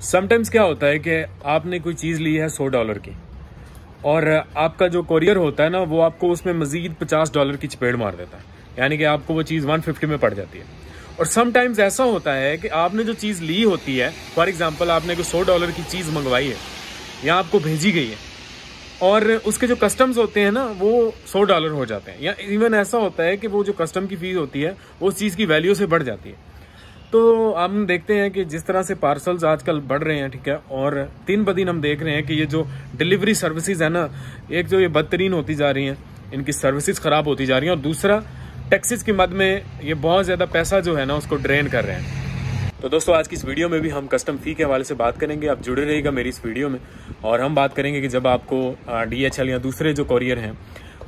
Sometimes क्या होता है कि आपने कोई चीज़ ली है $100 की और आपका जो कोरियर होता है ना वो आपको उसमें मजीद $50 की चपेट मार देता है, यानी कि आपको वो चीज़ 150 में पड़ जाती है। और समटाइम्स ऐसा होता है कि आपने जो चीज़ ली होती है, फॉर एग्जांपल आपने कोई $100 की चीज़ मंगवाई है या आपको भेजी गई है और उसके जो कस्टम्स होते हैं ना वो $100 हो जाते हैं, या इवन ऐसा होता है कि वो जो कस्टम की फीस होती है वो उस चीज़ की वैल्यू से बढ़ जाती है। तो हम देखते हैं कि जिस तरह से पार्सल्स आजकल बढ़ रहे हैं, ठीक है, और दिन ब दिन हम देख रहे हैं कि ये जो डिलीवरी सर्विसेज है ना, एक जो ये बदतरीन होती जा रही हैं, इनकी सर्विसेज ख़राब होती जा रही हैं, और दूसरा टैक्सेस की मद में ये बहुत ज़्यादा पैसा जो है ना उसको ड्रेन कर रहे हैं। तो दोस्तों आज की इस वीडियो में भी हम कस्टम फ़ी के हवाले से बात करेंगे। आप जुड़े रहिएगा मेरी इस वीडियो में, और हम बात करेंगे कि जब आपको DHL या दूसरे जो कोरियर हैं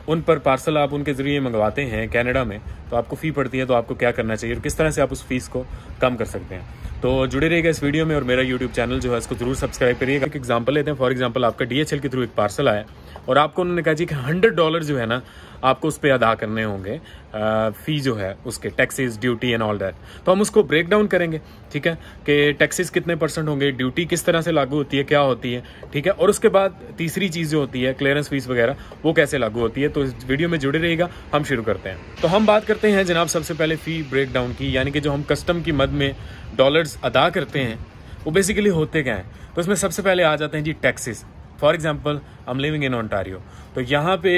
उन पर पार्सल आप उनके ज़रिए मंगवाते हैं कनाडा में, तो आपको फ़ी पड़ती है, तो आपको क्या करना चाहिए और किस तरह से आप उस फीस को कम कर सकते हैं। तो जुड़े रहिएगा इस वीडियो में, और मेरा यूट्यूब चैनल जो है इसको जरूर सब्सक्राइब करिएगा। एक एग्जांपल लेते हैं, फॉर एग्जांपल आपका DHL के थ्रू एक पार्सल आया और आपको उन्होंने कहा जी कि $100 जो है ना आपको उस पर अदा करने होंगे, फ़ी जो है उसके, taxes, duty and all that. तो हम उसको ब्रेक डाउन करेंगे, ठीक है, कि टैक्सेस कितने % होंगे, ड्यूटी किस तरह से लागू होती है, क्या होती है, ठीक है, और उसके बाद तीसरी चीज़ जो होती है क्लियरेंस फीस वगैरह, वो कैसे लागू होती है। तो इस वीडियो में जुड़े रहिएगा, हम शुरू करते हैं। तो हम बात करते हैं जनाब सबसे पहले फ़ी ब्रेक डाउन की, यानी कि जो हम कस्टम की मद में डॉलर्स अदा करते हैं वो बेसिकली होते क्या हैं। तो इसमें सबसे पहले आ जाते हैं जी taxes. For example I am living in Ontario, तो यहाँ पे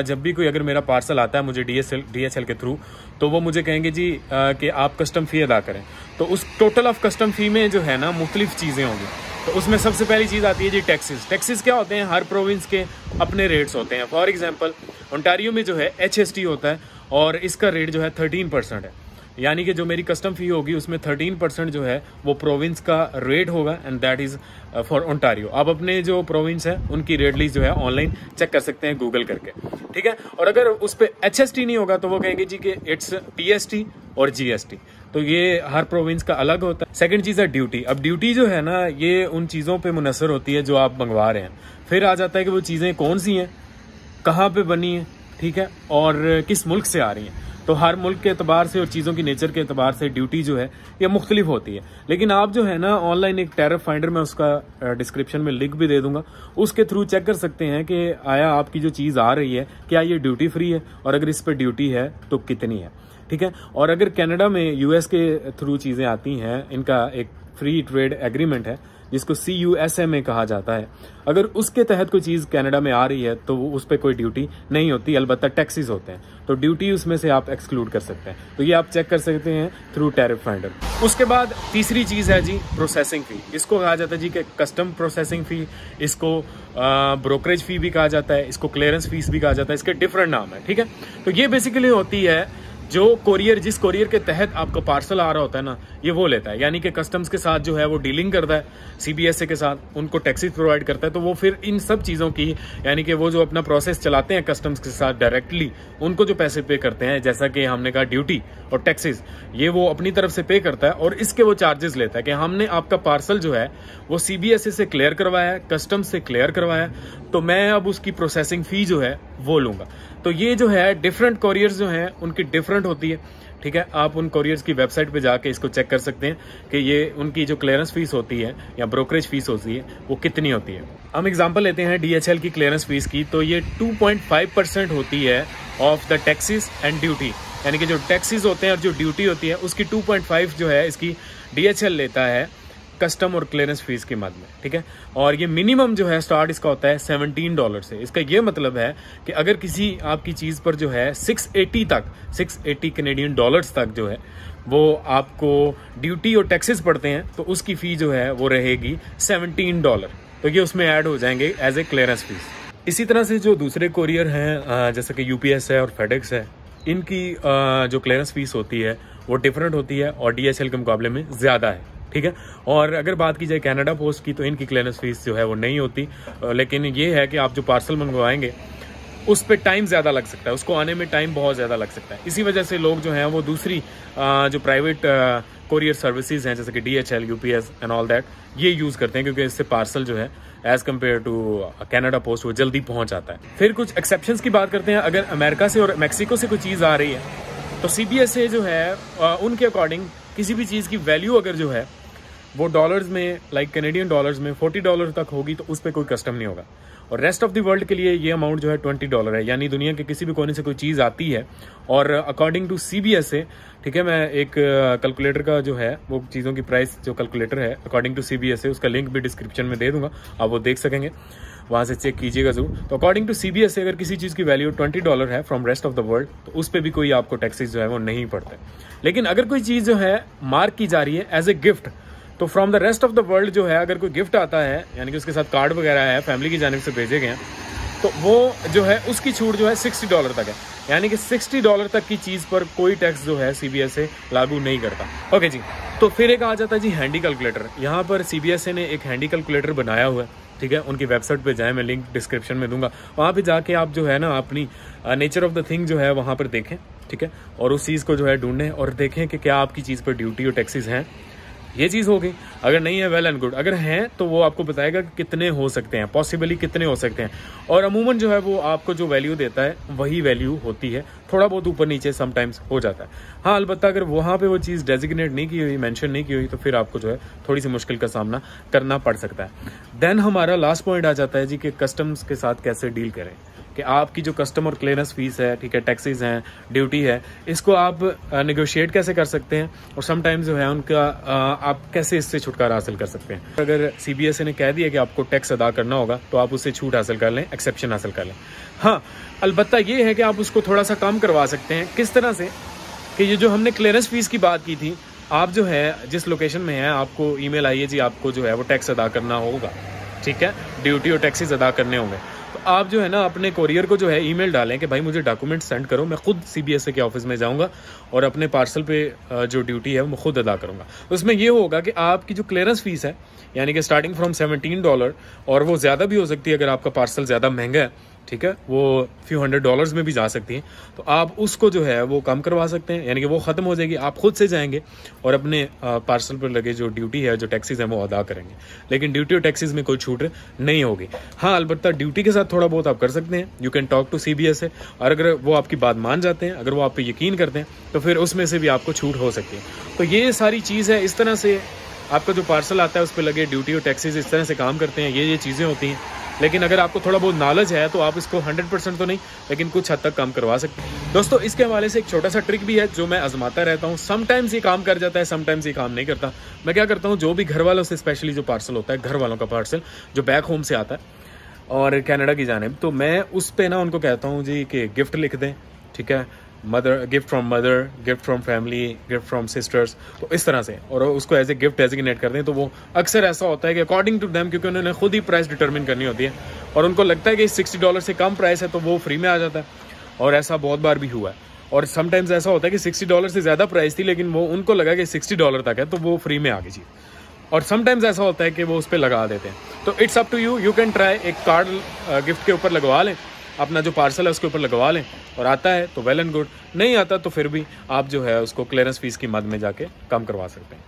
जब भी कोई अगर मेरा पार्सल आता है मुझे DHL के थ्रू, तो वो मुझे कहेंगे जी कि आप कस्टम फ़ी अदा करें। तो उस टोटल ऑफ कस्टम फ़ी में जो है ना मुख्तलिफ चीज़ें होंगी। तो उसमें सबसे पहली चीज़ आती है जी टैक्सेस। टैक्सेस क्या होते हैं, हर प्रोविंस के अपने रेट्स होते हैं। फॉर एग्जाम्पल ओंटारियो में जो है HST होता है और इसका रेट जो है 13% है, यानी कि जो मेरी कस्टम फ़ी होगी उसमें 13% जो है वो प्रोविंस का रेट होगा, and that is for Ontario. आप अपने जो प्रोविंस है उनकी रेट लिस्ट जो है ऑनलाइन चेक कर सकते हैं गूगल करके, ठीक है। और अगर उस पर HST नहीं होगा तो वो कहेंगे जी कि इट्स TST और GST, तो ये हर प्रोविंस का अलग होता है। सेकंड चीज़ है ड्यूटी। अब ड्यूटी जो है ना ये उन चीज़ों पे मुनसर होती है जो आप मंगवा रहे हैं। फिर आ जाता है कि वो चीज़ें कौन सी हैं, कहाँ पे बनी है, ठीक है, और किस मुल्क से आ रही हैं। तो हर मुल्क के अतबार से और चीज़ों की नेचर के अतबार से ड्यूटी जो है ये मुख्तलिफ होती है। लेकिन आप जो है ना ऑनलाइन एक टैरिफ फाइंडर में उसका डिस्क्रिप्शन में लिंक भी दे दूंगा, उसके थ्रू चेक कर सकते हैं कि आया आपकी जो चीज़ आ रही है क्या ये ड्यूटी फ्री है, और अगर इस पर ड्यूटी है तो कितनी है, ठीक है। और अगर कनाडा में US के थ्रू चीज़ें आती हैं, इनका एक फ्री ट्रेड एग्रीमेंट है जिसको CUSMA कहा जाता है, अगर उसके तहत कोई चीज़ कनाडा में आ रही है तो उस पर कोई ड्यूटी नहीं होती, अलबत्ता टैक्सेस होते हैं, तो ड्यूटी उसमें से आप एक्सक्लूड कर सकते हैं। तो ये आप चेक कर सकते हैं थ्रू टैरिफ फाइंडर। उसके बाद तीसरी चीज़ है जी प्रोसेसिंग फ़ी। इसको कहा जाता है जी कि कस्टम प्रोसेसिंग फ़ी, इसको ब्रोकरेज फ़ी भी कहा जाता है, इसको क्लियरेंस फीस भी कहा जाता है, इसके डिफरेंट नाम है, ठीक है। तो ये बेसिकली होती है जो कोरियर, जिस कोरियर के तहत आपका पार्सल आ रहा होता है ना, ये वो लेता है, यानी कि कस्टम्स के साथ जो है वो डीलिंग करता है, CBSA के साथ, उनको टैक्सेस प्रोवाइड करता है। तो वो फिर इन सब चीज़ों की, यानी कि वो जो अपना प्रोसेस चलाते हैं कस्टम्स के साथ डायरेक्टली, उनको जो पैसे पे करते हैं, जैसा कि हमने कहा ड्यूटी और टैक्सेस, ये वो अपनी तरफ से पे करता है और इसके वो चार्जेस लेता है कि हमने आपका पार्सल जो है वो CBSA से क्लियर करवाया है, कस्टम्स से क्लियर करवाया, तो मैं अब उसकी प्रोसेसिंग फ़ी जो है वो लूँगा। तो ये जो है डिफरेंट कोरियर्स जो हैं उनकी डिफरेंट होती है, ठीक है। आप उन कोरियर्स की वेबसाइट पे जाके इसको चेक कर सकते हैं कि ये उनकी जो क्लियरेंस फीस होती है या ब्रोकरेज फीस होती है वो कितनी होती है। हम एग्जांपल लेते हैं DHL की क्लियरेंस फीस की, तो ये 2.5% होती है of the taxes and duty, यानी कि जो टैक्सेस होते हैं और जो ड्यूटी होती है उसकी 2.5 जो है इसकी DHL लेता है कस्टम और क्लियरेंस फीस की मद में, ठीक है। और ये मिनिमम जो है स्टार्ट इसका होता है $17 से। इसका ये मतलब है कि अगर किसी आपकी चीज़ पर जो है 680 कैनेडियन डॉलर्स तक जो है वो आपको ड्यूटी और टैक्सेस पड़ते हैं, तो उसकी फ़ी जो है वो रहेगी $17, तो ये उसमें ऐड हो जाएंगे एज ए क्लियरेंस फीस। इसी तरह से जो दूसरे कोरियर हैं जैसे कि UPS है और FedEx है, इनकी जो क्लियरेंस फीस होती है वो डिफरेंट होती है और DHL के मुकाबले में ज़्यादा है, ठीक है। और अगर बात की जाए कनाडा पोस्ट की, तो इनकी क्लियरेंस फीस जो है वो नहीं होती, लेकिन ये है कि आप जो पार्सल मंगवाएंगे उस पर टाइम ज़्यादा लग सकता है, उसको आने में टाइम बहुत ज़्यादा लग सकता है। इसी वजह से लोग जो हैं वो दूसरी जो प्राइवेट कोरियर सर्विसेज हैं जैसे कि DHL, UPS and all that, ये यूज़ करते हैं, क्योंकि इससे पार्सल जो है as compare to Canada Post वो जल्दी पहुँच आता है। फिर कुछ एक्सेप्शंस की बात करते हैं। अगर अमेरिका से और मैक्सिको से कोई चीज़ आ रही है तो CBSA जो है उनके अकॉर्डिंग किसी भी चीज़ की वैल्यू अगर जो है वो डॉलर्स में, लाइक कैनेडियन डॉलर्स में $40 तक होगी, तो उस पर कोई कस्टम नहीं होगा। और रेस्ट ऑफ द वर्ल्ड के लिए ये अमाउंट जो है $20 है, यानी दुनिया के किसी भी कोने से कोई चीज़ आती है और अकॉर्डिंग टू CBSA, ठीक है, मैं एक कैलकुलेटर का जो है वो चीज़ों की प्राइस जो कैलकुलेटर है अकॉर्डिंग टू CBSA, उसका लिंक भी डिस्क्रिप्शन में दे दूंगा, आप वो देख सकेंगे, वहाँ से चेक कीजिएगा जरूर। तो अकॉर्डिंग टू CBSA अगर किसी चीज़ की वैल्यू $20 है from rest of the world, तो उस पर भी कोई आपको टैक्सेस जो है वो नहीं पड़ते। लेकिन अगर कोई चीज़ जो है मार्क की जा रही है एज ए गिफ्ट, तो from the rest of the world जो है अगर कोई गिफ्ट आता है, यानी कि उसके साथ कार्ड वगैरह है, फैमिली की जानिब से भेजे गए हैं, तो वो जो है उसकी छूट जो है $60 तक है, यानी कि $60 तक की चीज़ पर कोई टैक्स जो है CBSA लागू नहीं करता। ओके जी, तो फिर एक आ जाता है जी हैंडी कैलकुलेटर। यहाँ पर CBSA ने एक हैंडी कैलकुलेटर बनाया हुआ है, ठीक है, उनकी वेबसाइट पे जाएं, मैं लिंक डिस्क्रिप्शन में दूंगा, वहाँ पे जाके आप जो है ना अपनी नेचर ऑफ द थिंग जो है वहाँ पर देखें, ठीक है, और उस चीज़ को जो है ढूंढें और देखें कि क्या आपकी चीज़ पर ड्यूटी और टैक्सेस हैं। ये चीज़ हो गई, अगर नहीं है वेल एंड गुड, अगर हैं तो वो आपको बताएगा कि कितने हो सकते हैं, पॉसिबली कितने हो सकते हैं, और अमूमन जो है वो आपको जो वैल्यू देता है वही वैल्यू होती है, थोड़ा बहुत ऊपर नीचे समटाइम्स हो जाता है। हाँ, अलबत्ता अगर वहाँ पे वो चीज़ डेजिग्नेट नहीं की हुई, मेंशन नहीं की हुई, तो फिर आपको जो है थोड़ी सी मुश्किल का सामना करना पड़ सकता है। देन हमारा लास्ट पॉइंट आ जाता है जी कि कस्टम्स के साथ कैसे डील करें, कि आपकी जो कस्टम और क्लियरेंस फीस है, ठीक है, टैक्सेस हैं, ड्यूटी है, इसको आप नेगोशिएट कैसे कर सकते हैं, और समटाइम्स जो है उनका आप कैसे इससे छुटकारा हासिल कर सकते हैं। अगर CBSA ने कह दिया कि आपको टैक्स अदा करना होगा, तो आप उससे छूट हासिल कर लें, एक्सेप्शन हासिल कर लें। हाँ, अलबत्ता ये है कि आप उसको थोड़ा सा कम करवा सकते हैं। किस तरह से, कि ये जो हमने क्लियरेंस फीस की बात की थी, आप जो है जिस लोकेशन में है आपको ईमेल आई है जी, आपको जो है वो टैक्स अदा करना होगा, ठीक है, ड्यूटी और टैक्सेस अदा करने होंगे, तो आप जो है ना अपने कोरियर को जो है ईमेल डालें कि भाई मुझे डॉक्यूमेंट सेंड करो, मैं खुद CBSA के ऑफिस में जाऊंगा और अपने पार्सल पे जो ड्यूटी है वो मैं खुद अदा करूंगा। उसमें ये होगा कि आपकी जो क्लियरेंस फीस है, यानी कि स्टार्टिंग फ्रॉम $17, और वो ज़्यादा भी हो सकती है अगर आपका पार्सल ज़्यादा महंगा है, ठीक है, वो फ्यू $100 में भी जा सकती है, तो आप उसको जो है वो कम करवा सकते हैं, यानी कि वो ख़त्म हो जाएगी, आप खुद से जाएंगे और अपने पार्सल पर लगे जो ड्यूटी है, जो टैक्सेस हैं वो अदा करेंगे। लेकिन ड्यूटी और टैक्सेस में कोई छूट नहीं होगी। हाँ, अलबत्ता ड्यूटी के साथ थोड़ा बहुत आप कर सकते हैं, you can talk to CBSA, और अगर वो आपकी बात मान जाते हैं, अगर वो आप पे यकीन करते हैं, तो फिर उसमें से भी आपको छूट हो सकती है। तो ये सारी चीज़ है, इस तरह से आपका जो पार्सल आता है उस पर लगे ड्यूटी और टैक्सेस इस तरह से काम करते हैं, ये चीज़ें होती हैं। लेकिन अगर आपको थोड़ा बहुत नॉलेज है तो आप इसको 100% तो नहीं, लेकिन कुछ हद तक काम करवा सकते हैं। दोस्तों, इसके हवाले से एक छोटा सा ट्रिक भी है जो मैं आजमाता रहता हूँ। समटाइम्स ये काम कर जाता है, समटाइम्स ये काम नहीं करता। मैं क्या करता हूँ, जो भी घर वालों से स्पेशली जो पार्सल होता है, घर वालों का पार्सल जो बैक होम से आता है और कनाडा की जानिब, तो मैं उस पर ना उनको कहता हूँ जी कि गिफ्ट लिख दें, ठीक है, mother, gift from mother, gift from family, gift from sisters, तो इस तरह से, और उसको एज ए गिफ्ट डेजिग्नेट कर दें। तो वो अक्सर ऐसा होता है कि अकॉर्डिंग टू देम, क्योंकि उन्होंने खुद ही प्राइस डिटरमिन करनी होती है और उनको लगता है कि $60 से कम प्राइस है तो वो फ्री में आ जाता है, और ऐसा बहुत बार भी हुआ है। और समटाइम्स ऐसा होता है कि $60 से ज़्यादा प्राइस थी, लेकिन वो उनको लगा कि $60 तक है तो वो फ्री में आ गई चीज़, और समटाइम्स ऐसा होता है कि वो उस पर लगा देते हैं। तो it's up to you, you can try, एक कार्ड गिफ्ट के ऊपर लगवा लें, अपना जो पार्सल है उसके ऊपर लगवा लें, और आता है तो वेल एंड गुड, नहीं आता तो फिर भी आप जो है उसको क्लियरेंस फीस की मद में जाके कम करवा सकते हैं।